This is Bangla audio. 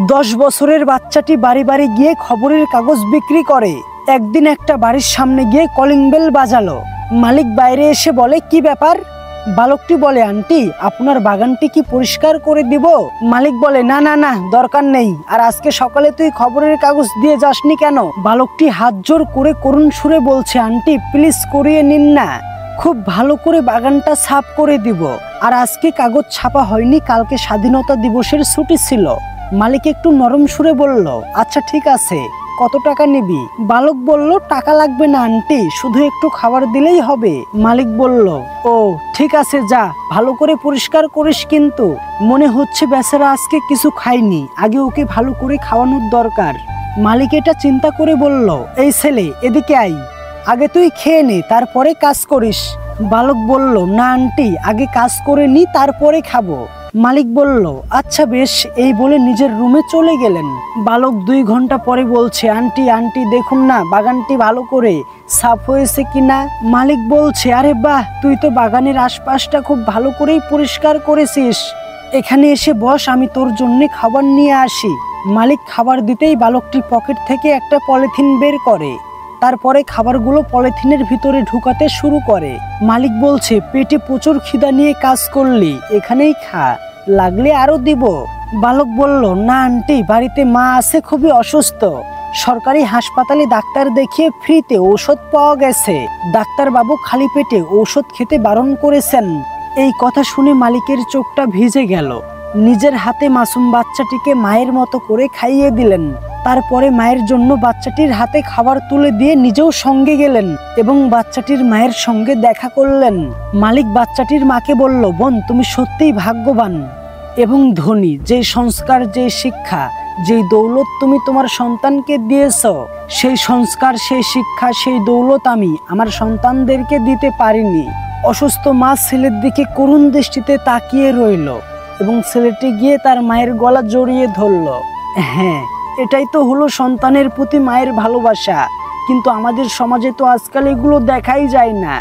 10 বছরের বাচ্চাটি বাড়ি বাড়ি গিয়ে খবরের কাগজ বিক্রি করে। একদিন একটা বাড়ির সামনে গিয়ে কলিং বেল বাজালো। মালিক বাইরে এসে বলে, কি ব্যাপার? বালকটি বলে, আন্টি আপনার বাগানটি কি পরিষ্কার করে দিব? মালিক বলে, না না না, দরকার নেই। আর আজকে সকালে তুই খবরের কাগজ দিয়ে যাসনি কেন? বালকটি হাত জোর করে করুণ সুরে বলছে, আন্টি প্লিজ করিয়ে নিন না, খুব ভালো করে বাগানটা সাফ করে দিব। আর আজকে কাগজ ছাপা হয়নি, কালকে স্বাধীনতা দিবসের ছুটি ছিল। মালিক একটু নরম সুরে বলল, আচ্ছা ঠিক আছে, কত টাকা নিবি? বালক বলল, টাকা লাগবে না আন্টি, শুধু একটু খাবার দিলেই হবে। মালিক বলল, ও ঠিক আছে, যা, ভালো করে পরিষ্কার করিস কিন্তু। মনে হচ্ছে বেচারা আজকে কিছু খায়নি, আগে ওকে ভালো করে খাওয়ানোর দরকার। মালিক এটা চিন্তা করে বলল, এই ছেলে এদিকে আই, আগে তুই খেয়ে নে, তারপরে কাজ করিস। বালক বলল, না আন্টি, আগে কাজ করে নি, তারপরে খাবো। মালিক বলল, আচ্ছা বেশ, এই বলে নিজের রুমে চলে গেলেন। বালক 2 ঘন্টা পরে বলছে, আন্টি আন্টি দেখুন না বাগানটি ভালো করে সাফ হয়েছে কিনা। মালিক বলছে, আরে বাহ, তুই তো বাগানের আশপাশটা খুব ভালো করেই পরিষ্কার করেছিস, এখানে এসে বস, আমি তোর জন্য খাবার নিয়ে আসি। মালিক খাবার দিতেই বালকটি পকেট থেকে একটা পলিথিন বের করে, তারপরে খাবারগুলো পলিথিনের ভিতরে ঢুকাতে শুরু করে। মালিক বলছে, পেটে প্রচুর খিদা নিয়ে কাজ করলি, এখানেই খা, লাগলে আরো দিব। বালক বলল, না আন্টি, বাড়িতে মা আছে, খুবই অসুস্থ, সরকারি হাসপাতালে ডাক্তার দেখিয়ে ফ্রিতে ঔষধ পাওয়া গেছে, ডাক্তার বাবু খালি পেটে ঔষধ খেতে বারণ করেছেন। এই কথা শুনে মালিকের চোখটা ভিজে গেল। নিজের হাতে মাসুম বাচ্চাটিকে মায়ের মতো করে খাইয়ে দিলেন। তারপরে মায়ের জন্য বাচ্চাটির হাতে খাবার তুলে দিয়ে নিজেও সঙ্গে গেলেন এবং বাচ্চাটির মায়ের সঙ্গে দেখা করলেন। মালিক বাচ্চাটির মাকে বলল, বোন তুমি সত্যিই ভাগ্যবান এবং ধনী, যে সংস্কার, যে শিক্ষা, যেই দৌলত তুমি তোমার সন্তানকে দিয়েছ, সেই সংস্কার, সেই শিক্ষা, সেই দৌলত আমি আমার সন্তানদেরকে দিতে পারিনি। অসুস্থ মা ছেলের দিকে করুণ দৃষ্টিতে তাকিয়ে রইল এবং ছেলেটি গিয়ে তার মায়ের গলা জড়িয়ে ধরল। হ্যাঁ, এটাই তো হলো সন্তানের প্রতি মায়ের ভালোবাসা, কিন্তু আমাদের সমাজে তো আজকাল এগুলো দেখাই যায় না।